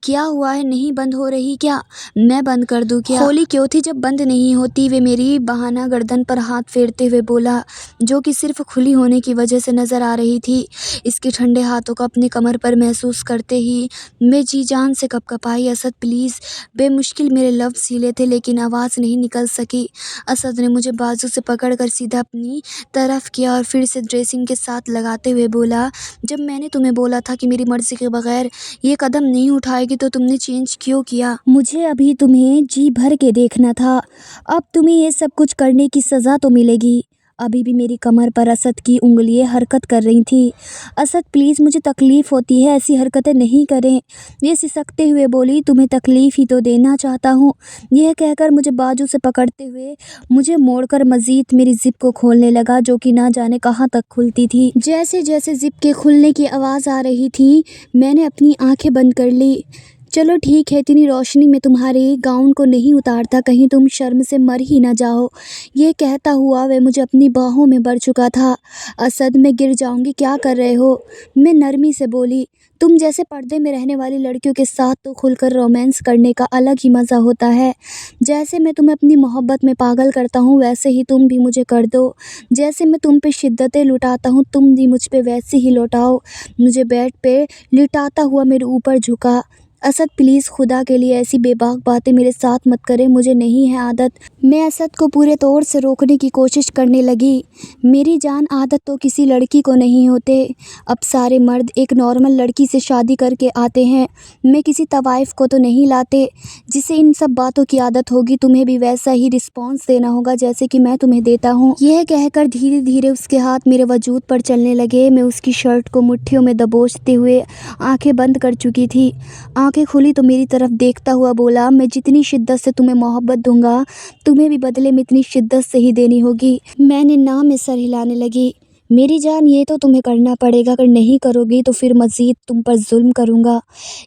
क्या हुआ है, नहीं बंद हो रही क्या? मैं बंद कर दूं क्या? खोली क्यों थी जब बंद नहीं होती? वे मेरी बहाना गर्दन पर हाथ फेरते हुए बोला, जो कि सिर्फ खुली होने की वजह से नजर आ रही थी। इसके ठंडे हाथों को अपनी कमर पर महसूस करते ही मैं जी जान से कपकपाई। असद प्लीज़। बेमुश्किल मेरे लफ्ज़ हिले थे लेकिन आवाज़ नहीं निकल सकी। असद ने मुझे बाजू से पकड़कर सीधा अपनी तरफ किया और फिर से ड्रेसिंग के साथ लगाते हुए बोला, जब मैंने तुम्हें बोला था कि मेरी मर्ज़ी के बगैर ये कदम नहीं उठाएगी तो तुमने चेंज क्यों किया? मुझे अभी तुम्हें जी भर के देखना था। अब तुम्हें ये सब कुछ करने की सज़ा तो मिलेगी। अभी भी मेरी कमर पर असद की उंगलियां हरकत कर रही थी। असद प्लीज़, मुझे तकलीफ़ होती है, ऐसी हरकतें नहीं करें। ये सिसकते हुए बोली, तुम्हें तकलीफ़ ही तो देना चाहता हूँ। यह कहकर मुझे बाजू से पकड़ते हुए मुझे मोड़कर मज़ीद मेरी ज़िप को खोलने लगा, जो कि ना जाने कहाँ तक खुलती थी। जैसे जैसे ज़िप के खुलने की आवाज़ आ रही थी मैंने अपनी आंखें बंद कर ली। चलो ठीक है, इतनी रोशनी में तुम्हारे गाउन को नहीं उतारता, कहीं तुम शर्म से मर ही ना जाओ। ये कहता हुआ वह मुझे अपनी बाहों में भर चुका था। असद, मैं गिर जाऊंगी, क्या कर रहे हो? मैं नरमी से बोली, तुम जैसे पर्दे में रहने वाली लड़कियों के साथ तो खुलकर रोमांस करने का अलग ही मज़ा होता है। जैसे मैं तुम्हें अपनी मोहब्बत में पागल करता हूँ वैसे ही तुम भी मुझे कर दो। जैसे मैं तुम पे शिद्दतें लुटाता हूँ तुम भी मुझ पे वैसे ही लौटाओ। मुझे बेड पे लिटाता हुआ मेरे ऊपर झुका। असद प्लीज़, खुदा के लिए ऐसी बेबाक बातें मेरे साथ मत करें, मुझे नहीं है आदत। मैं असद को पूरे तौर से रोकने की कोशिश करने लगी। मेरी जान, आदत तो किसी लड़की को नहीं होते। अब सारे मर्द एक नॉर्मल लड़की से शादी करके आते हैं। मैं किसी तवाइफ को तो नहीं लाते जिसे इन सब बातों की आदत होगी। तुम्हें भी वैसा ही रिस्पॉन्स देना होगा जैसे कि मैं तुम्हें देता हूँ। यह कहकर धीरे धीरे उसके हाथ मेरे वजूद पर चलने लगे। मैं उसकी शर्ट को मुट्ठियों में दबोचते हुए आंखें बंद कर चुकी थी। आंखें खुली तो मेरी तरफ देखता हुआ बोला, मैं जितनी शिद्दत से तुम्हें मोहब्बत दूंगा तुम्हें भी बदले में इतनी शिद्दत से ही देनी होगी। मैंने ना में सर हिलाने लगी। मेरी जान, ये तो तुम्हें करना पड़ेगा, अगर नहीं करोगी तो फिर मज़ीद तुम पर जुल्म करूँगा।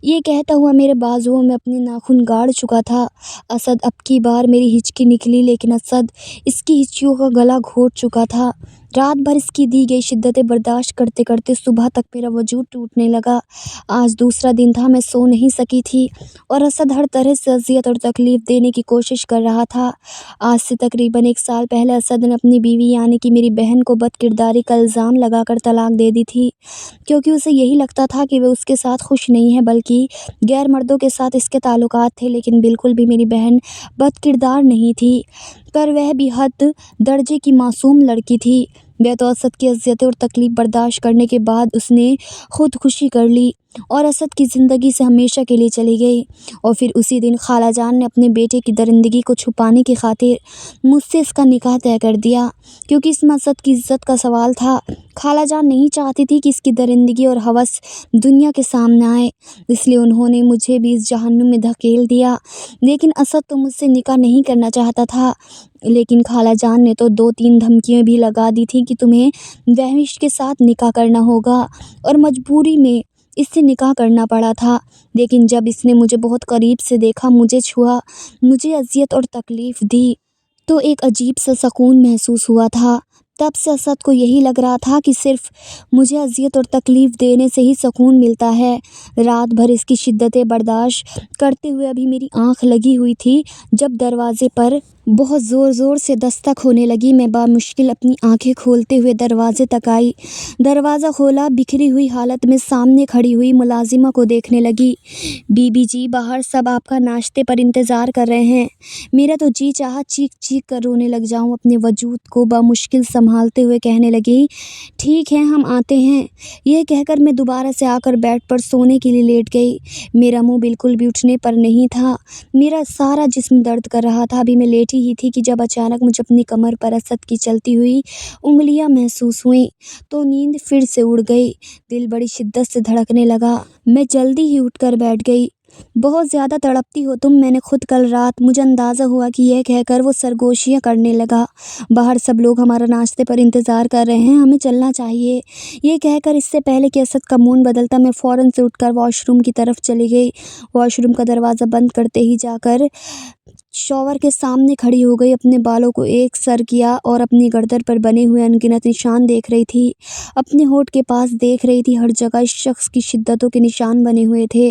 ये कहता हुआ मेरे बाजुओं में अपने नाखून गाड़ चुका था। असद, अब की बार मेरी हिचकी निकली लेकिन असद इसकी हिचकियों का गला घोट चुका था। रात भर इसकी दी गई शिद्दतें बर्दाश्त करते करते सुबह तक मेरा वजूद टूटने लगा। आज दूसरा दिन था, मैं सो नहीं सकी थी और असद हर तरह से अजियत और तकलीफ़ देने की कोशिश कर रहा था। आज से तकरीबन 1 साल पहले असद ने अपनी बीवी यानी कि मेरी बहन को बदकिरदारी का इल्ज़ाम लगाकर तलाक दे दी थी, क्योंकि उसे यही लगता था कि वह उसके साथ खुश नहीं है बल्कि गैर मर्दों के साथ इसके ताल्लुकात थे। लेकिन बिल्कुल भी मेरी बहन बदकिरदार नहीं थी, पर वह भी हद दर्जे की मासूम लड़की थी। वह तो असद की अज़ियतें और तकलीफ़ बर्दाश्त करने के बाद उसने खुदकुशी कर ली और असद की ज़िंदगी से हमेशा के लिए चली गई। और फिर उसी दिन खाला जान ने अपने बेटे की दरिंदगी को छुपाने की खातिर मुझसे इसका निकाह तय कर दिया, क्योंकि इसमें असद की इज़्ज़त का सवाल था। खाला जान नहीं चाहती थी कि इसकी दरिंदगी और हवस दुनिया के सामने आए, इसलिए उन्होंने मुझे भी इस जहन्नुम में धकेल दिया। लेकिन असद तो मुझसे निकाह नहीं करना चाहता था, लेकिन खाला जान ने तो 2-3 धमकियाँ भी लगा दी थी कि तुम्हें दहविश के साथ निकाह करना होगा, और मजबूरी में इससे निकाह करना पड़ा था। लेकिन जब इसने मुझे बहुत करीब से देखा, मुझे छुआ, मुझे अजियत और तकलीफ़ दी, तो एक अजीब सा सुकून महसूस हुआ था। तब से असद को यही लग रहा था कि सिर्फ मुझे अजियत और तकलीफ़ देने से ही सुकून मिलता है। रात भर इसकी शिद्दतें बर्दाश्त करते हुए अभी मेरी आँख लगी हुई थी जब दरवाज़े पर बहुत ज़ोर ज़ोर से दस्तक होने लगी। मैं बामुश्किल अपनी आंखें खोलते हुए दरवाजे तक आई। दरवाज़ा खोला, बिखरी हुई हालत में सामने खड़ी हुई मुलाजिमा को देखने लगी। बीबी जी, बाहर सब आपका नाश्ते पर इंतज़ार कर रहे हैं। मेरा तो जी चाहा चीख चीख कर रोने लग जाऊं। अपने वजूद को बामुश्किल संभालते हुए कहने लगी, ठीक है, हम आते हैं। यह कहकर मैं दोबारा से आकर बेड पर सोने के लिए लेट गई। मेरा मुँह बिल्कुल भी उठने पर नहीं था, मेरा सारा जिस्म दर्द कर रहा था। अभी मैं लेटी ही थी कि जब अचानक मुझे अपनी कमर पर असद की चलती हुई उंगलियां महसूस हुईं, तो नींद फिर से उड़ गई। दिल बड़ी शिद्दत से धड़कने लगा। मैं जल्दी ही उठकर बैठ गई। बहुत ज़्यादा तड़पती हो तुम, मैंने खुद कल रात, मुझे अंदाज़ा हुआ कि यह कहकर वो सरगोशियाँ करने लगा। बाहर सब लोग हमारा नाश्ते पर इंतज़ार कर रहे हैं, हमें चलना चाहिए। ये कहकर इससे पहले कि असद का मूड बदलता, मैं फ़ौरन से उठकर वॉशरूम की तरफ चली गई। वॉशरूम का दरवाज़ा बंद करते ही जाकर शॉवर के सामने खड़ी हो गई, अपने बालों को एक सर किया और अपनी गर्दन पर बने हुए अनगिनत निशान देख रही थी। अपने होठ के पास देख रही थी, हर जगह इस शख्स की शिद्दतों के निशान बने हुए थे।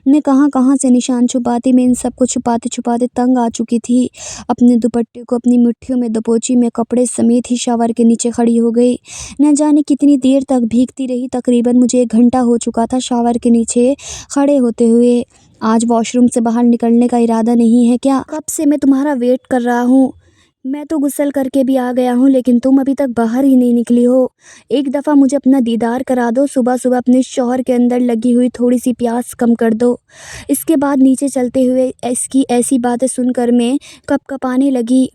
मैं कहाँ कहाँ से निशान छुपाती, मैं इन सब को छुपाते छुपाते तंग आ चुकी थी। अपने दुपट्टे को अपनी मुट्ठियों में दबोची मैं कपड़े समेत ही शॉवर के नीचे खड़ी हो गई। न जाने कितनी देर तक भीगती रही, तकरीबन मुझे 1 घंटा हो चुका था शॉवर के नीचे खड़े होते हुए। आज वॉशरूम से बाहर निकलने का इरादा नहीं है क्या? कब से मैं तुम्हारा वेट कर रहा हूँ। मैं तो गुस्ल करके भी आ गया हूँ, लेकिन तुम अभी तक बाहर ही नहीं निकली हो। एक दफ़ा मुझे अपना दीदार करा दो। सुबह सुबह अपने शौहर के अंदर लगी हुई थोड़ी सी प्यास कम कर दो। इसके बाद नीचे चलते हुए इसकी ऐसी बातें सुनकर मैं कँपकँपाने लगी।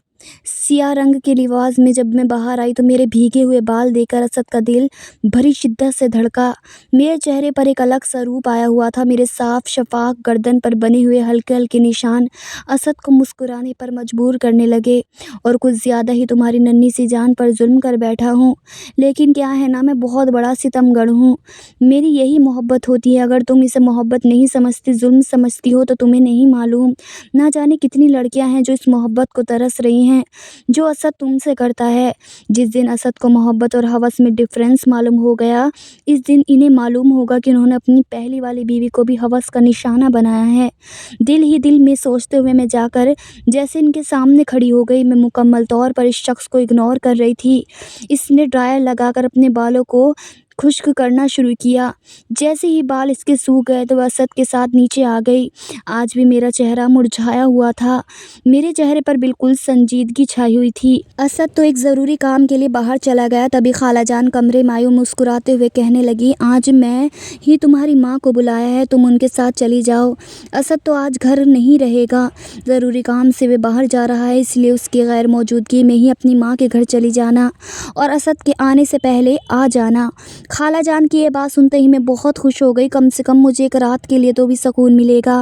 सियाह रंग के लिबास में जब मैं बाहर आई तो मेरे भीगे हुए बाल देखकर असद का दिल बड़ी शिद्दत से धड़का। मेरे चेहरे पर एक अलग सा रूप आया हुआ था। मेरे साफ शफाफ गर्दन पर बने हुए हल्के हल्के निशान असद को मुस्कुराने पर मजबूर करने लगे। और कुछ ज़्यादा ही तुम्हारी नन्ही सी जान पर जुल्म कर बैठा हूँ। लेकिन क्या है ना, मैं बहुत बड़ा सितमगर हूँ। मेरी यही मोहब्बत होती है। अगर तुम इसे मोहब्बत नहीं समझती, जुल्म समझती हो तो तुम्हें नहीं मालूम। ना जाने कितनी लड़कियां हैं जो इस मोहब्बत को तरस रही हैं जो असद तुमसे करता है। जिस दिन असद को मोहब्बत और हवस में डिफरेंस मालूम हो गया, इस दिन इन्हें मालूम होगा कि उन्होंने अपनी पहली वाली बीवी को भी हवस का निशाना बनाया है। दिल ही दिल में सोचते हुए मैं जाकर जैसे इनके सामने खड़ी हो गई। मैं मुकम्मल तौर पर इस शख्स को इग्नोर कर रही थी। इसने ड्रायर लगाकर अपने बालों को खुश्क करना शुरू किया। जैसे ही बाल इसके सूख गए तो वह असद के साथ नीचे आ गई। आज भी मेरा चेहरा मुरझाया हुआ था। मेरे चेहरे पर बिल्कुल संजीदगी छाई हुई थी। असद तो एक ज़रूरी काम के लिए बाहर चला गया। तभी खाला जान कमरे में आई, मुस्कुराते हुए कहने लगी, आज मैं ही तुम्हारी माँ को बुलाया है, तुम उनके साथ चली जाओ। असद तो आज घर नहीं रहेगा, ज़रूरी काम से वे बाहर जा रहा है, इसलिए उसकी गैर मौजूदगी में ही अपनी माँ के घर चली जाना और असद के आने से पहले आ जाना। खाला जान की ये बात सुनते ही मैं बहुत खुश हो गई। कम से कम मुझे एक रात के लिए तो भी सुकून मिलेगा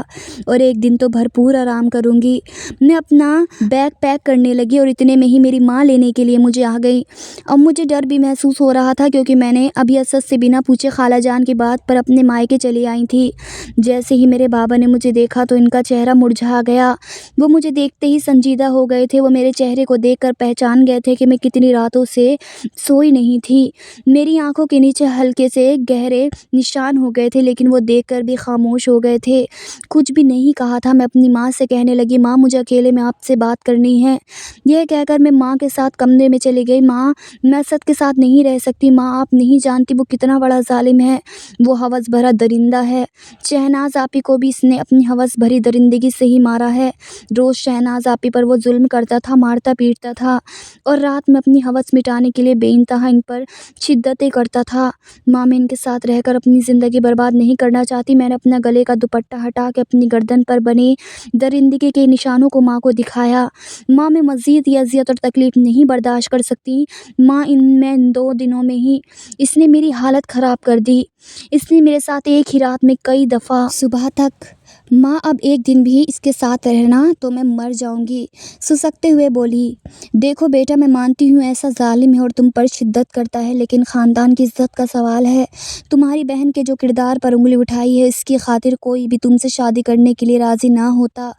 और एक दिन तो भरपूर आराम करूँगी। मैं अपना बैग पैक करने लगी और इतने में ही मेरी माँ लेने के लिए मुझे आ गई। अब मुझे डर भी महसूस हो रहा था क्योंकि मैंने अभी असद से बिना पूछे खाला जान की बात पर अपने मायके चली आई थी। जैसे ही मेरे बाबा ने मुझे देखा तो इनका चेहरा मुरझा गया। वो मुझे देखते ही संजीदा हो गए थे। वो मेरे चेहरे को देखकर पहचान गए थे कि मैं कितनी रातों से सोई नहीं थी। मेरी आंखों के नीचे हल्के से गहरे निशान हो गए थे, लेकिन वो देखकर भी खामोश हो गए थे। कुछ भी नहीं कहा था। मैं अपनी माँ से कहने लगी, माँ मुझे अकेले में आपसे बात करनी है। यह कहकर मैं माँ के साथ कमरे में चली गई। माँ, मैं असद के साथ नहीं रह सकती। माँ, आप नहीं जानती वो कितना बड़ा जालिम है। वो हवस भरा दरिंदा है। शहनाज आपी को भी इसने अपनी हवस भरी दरिंदगी से ही मारा है। रोज़ शहनाज आपी पर वो जुल्म करता था, मारता पीटता था और रात में अपनी हवस मिटाने के लिए बेइंतहा इन पर शिद्दतें करता था। माँ, मैं इनके साथ रहकर अपनी ज़िंदगी बर्बाद नहीं करना चाहती। मैंने अपना गले का दुपट्टा हटा के अपनी गर्दन पर बने दरिंदगी के निशानों को माँ को दिखाया। माँ, मैं मज़ीद ये अज़ियत और तकलीफ़ नहीं बर्दाश्त कर सकती। माँ, इन 2 दिनों में ही इसने मेरी हालत ख़राब कर दी। इसने मेरे साथ एक ही रात में कई दफ़ा सुबह तक। माँ, अब एक दिन भी इसके साथ रहना तो मैं मर जाऊंगी। सुसकते हुए बोली, देखो बेटा, मैं मानती हूँ ऐसा जालिम है और तुम पर शिद्दत करता है, लेकिन ख़ानदान की इज्जत का सवाल है। तुम्हारी बहन के जो किरदार पर उंगली उठाई है, इसकी खातिर कोई भी तुमसे शादी करने के लिए राज़ी ना होता।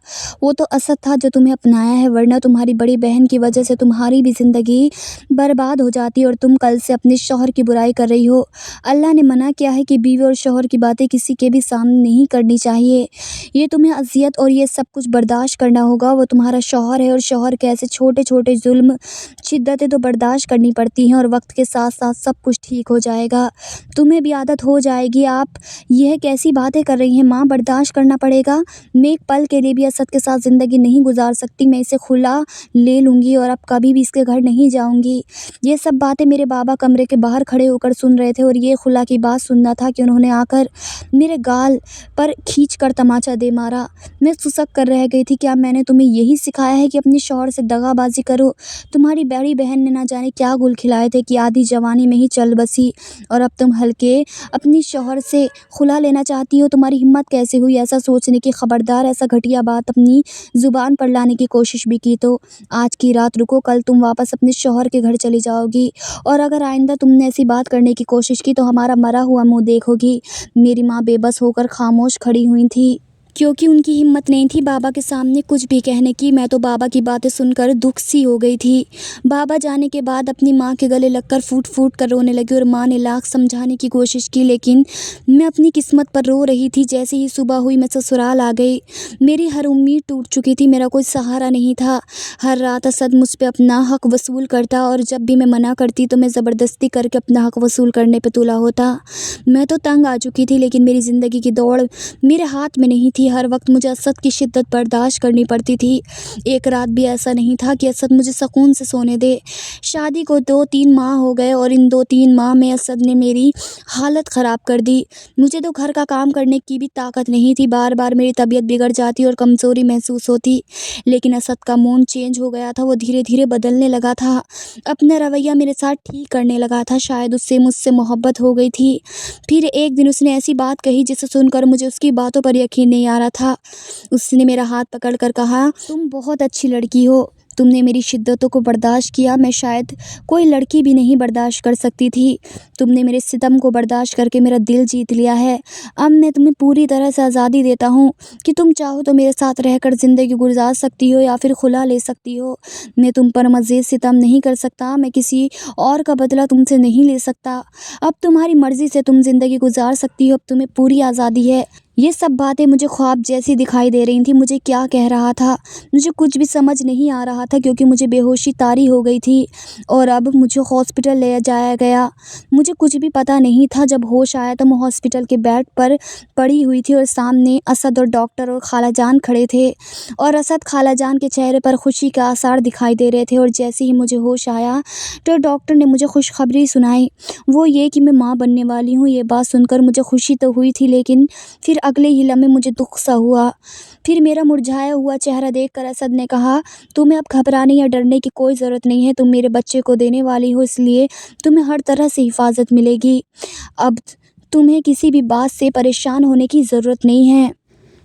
वो तो असद था जो तुम्हें अपनाया है, वरना तुम्हारी बड़ी बहन की वजह से तुम्हारी भी ज़िंदगी बर्बाद हो जाती और तुम कल से अपने शौहर की बुराई कर रही हो। अल्लाह ने मना किया है कि बीवी और शौहर की बातें किसी के भी सामने नहीं करनी चाहिए। ये तुम्हें अज़ियत और ये सब कुछ बर्दाश्त करना होगा। वो तुम्हारा शौहर है और शौहर के ऐसे छोटे छोटे जुल्म शिद्दतें तो बर्दाश्त करनी पड़ती हैं और वक्त के साथ साथ सब कुछ ठीक हो जाएगा। तुम्हें भी आदत हो जाएगी। आप यह कैसी बातें कर रही हैं माँ? बर्दाश्त करना पड़ेगा। मैं एक पल के लिए भी असद के साथ ज़िंदगी नहीं गुजार सकती। मैं इसे खुला ले लूँगी और अब कभी भी इसके घर नहीं जाऊँगी। ये सब बातें मेरे बाबा कमरे के बाहर खड़े होकर सुन रहे थे और ये खुला की बात सुनना था कि उन्होंने आकर मेरे गाल पर खींच कर तमाचा दे मारा। मैं सुसक कर रह गई थी। क्या मैंने तुम्हें यही सिखाया है कि अपने शौहर से दगाबाजी करो? तुम्हारी बड़ी बहन ने ना जाने क्या गुल खिलाए थे कि आधी जवानी में ही चल बसी और अब तुम हल्के अपनी शौहर से खुला लेना चाहती हो। तुम्हारी हिम्मत कैसे हुई ऐसा सोचने की? खबरदार ऐसा घटिया बात अपनी ज़ुबान पर लाने की कोशिश भी की तो आज की रात रुको, कल तुम वापस अपने शौहर के घर चली जाओगी और अगर आइंदा तुमने ऐसी बात करने की कोशिश की तो हमारा मरा हुआ मुँह देखोगी। मेरी माँ बेबस होकर खामोश खड़ी हुई थी। क्योंकि उनकी हिम्मत नहीं थी बाबा के सामने कुछ भी कहने की। मैं तो बाबा की बातें सुनकर दुख सी हो गई थी। बाबा जाने के बाद अपनी माँ के गले लगकर फूट फूट कर रोने लगी और माँ ने लाख समझाने की कोशिश की, लेकिन मैं अपनी किस्मत पर रो रही थी। जैसे ही सुबह हुई मैं ससुराल आ गई। मेरी हर उम्मीद टूट चुकी थी, मेरा कोई सहारा नहीं था। हर रात असद मुझ पे अपना हक वसूल करता और जब भी मैं मना करती तो मैं ज़बरदस्ती करके अपना हक वसूल करने पे तुला होता। मैं तो तंग आ चुकी थी, लेकिन मेरी ज़िंदगी की दौड़ मेरे हाथ में नहीं थी। हर वक्त मुझे असद की शिद्दत बर्दाश्त करनी पड़ती थी। एक रात भी ऐसा नहीं था कि असद मुझे सुकून से सोने दे। शादी को 2-3 माह हो गए और इन 2-3 माह में असद ने मेरी हालत ख़राब कर दी। मुझे तो घर का काम करने की भी ताकत नहीं थी। बार बार मेरी तबीयत बिगड़ जाती और कमज़ोरी महसूस होती, लेकिन असद का मूड चेंज हो गया था। वो धीरे धीरे बदलने लगा था, अपना रवैया मेरे साथ ठीक करने लगा था। शायद उससे मुझसे मोहब्बत हो गई थी। फिर एक दिन उसने ऐसी बात कही जिसे सुनकर मुझे उसकी बातों पर यकीन नहीं आ रहा था। उसने मेरा हाथ पकड़ कर कहा, तुम बहुत अच्छी लड़की हो, तुमने मेरी शिद्दतों को बर्दाश्त किया। मैं शायद कोई लड़की भी नहीं बर्दाश्त कर सकती थी। तुमने मेरे सितम को बर्दाश्त करके मेरा दिल जीत लिया है। अब मैं तुम्हें पूरी तरह से आज़ादी देता हूँ कि तुम चाहो तो मेरे साथ रहकर ज़िंदगी गुजार सकती हो या फिर खुला ले सकती हो। मैं तुम पर मज़ीद सितम नहीं कर सकता। मैं किसी और का बदला तुमसे नहीं ले सकता। अब तुम्हारी मर्ज़ी से तुम ज़िंदगी गुजार सकती हो। अब तुम्हें पूरी आज़ादी है। ये सब बातें मुझे ख्वाब जैसी दिखाई दे रही थी। मुझे क्या कह रहा था मुझे कुछ भी समझ नहीं आ रहा था, क्योंकि मुझे बेहोशी तारी हो गई थी और अब मुझे हॉस्पिटल ले जाया गया। मुझे कुछ भी पता नहीं था। जब होश आया तो मैं हॉस्पिटल के बेड पर पड़ी हुई थी और सामने असद और डॉक्टर और खाला जान खड़े थे और असद खाला जान के चेहरे पर खुशी के आसार दिखाई दे रहे थे। और जैसे ही मुझे होश आया तो डॉक्टर ने मुझे खुशखबरी सुनाई, वो ये कि मैं माँ बनने वाली हूँ। ये बात सुनकर मुझे खुशी तो हुई थी, लेकिन फिर अगले ही लम्हे मुझे दुख सा हुआ। फिर मेरा मुरझाया हुआ चेहरा देखकर असद ने कहा, तुम्हें अब घबराने या डरने की कोई ज़रूरत नहीं है। तुम मेरे बच्चे को देने वाली हो, इसलिए तुम्हें हर तरह से हिफाजत मिलेगी। अब तुम्हें किसी भी बात से परेशान होने की ज़रूरत नहीं है।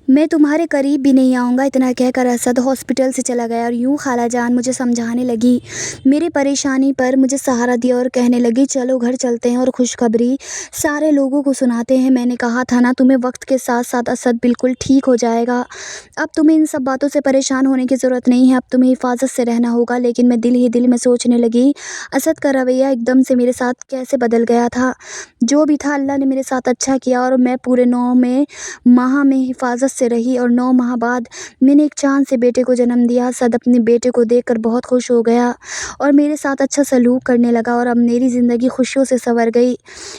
मैं तुम्हारे करीब भी नहीं आऊँगा। इतना कहकर असद हॉस्पिटल से चला गया और यूँ खाला जान मुझे समझाने लगी, मेरी परेशानी पर मुझे सहारा दिया और कहने लगी, चलो घर चलते हैं और खुशखबरी सारे लोगों को सुनाते हैं। मैंने कहा था ना तुम्हें, वक्त के साथ साथ असद बिल्कुल ठीक हो जाएगा। अब तुम्हें इन सब बातों से परेशान होने की ज़रूरत नहीं है। अब तुम्हें हिफाजत से रहना होगा। लेकिन मैं दिल ही दिल में सोचने लगी, असद का रवैया एकदम से मेरे साथ कैसे बदल गया था। जो भी था अल्लाह ने मेरे साथ अच्छा किया और मैं पूरे 9 माह में हिफाजत से रही और 9 माह बाद मैंने एक चाँद से बेटे को जन्म दिया। असद अपने बेटे को देखकर बहुत खुश हो गया और मेरे साथ अच्छा सलूक करने लगा और अब मेरी ज़िंदगी खुशियों से संवर गई।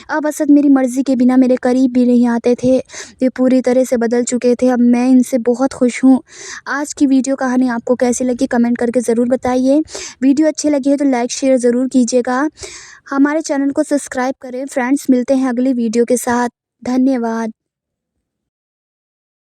अब असद मेरी मर्ज़ी के बिना मेरे करीब भी नहीं आते थे। वे पूरी तरह से बदल चुके थे। अब मैं इनसे बहुत खुश हूँ। आज की वीडियो कहानी आपको कैसी लगी कमेंट करके ज़रूर बताइए। वीडियो अच्छी लगी है तो लाइक शेयर ज़रूर कीजिएगा। हमारे चैनल को सब्सक्राइब करें। फ्रेंड्स, मिलते हैं अगली वीडियो के साथ। धन्यवाद।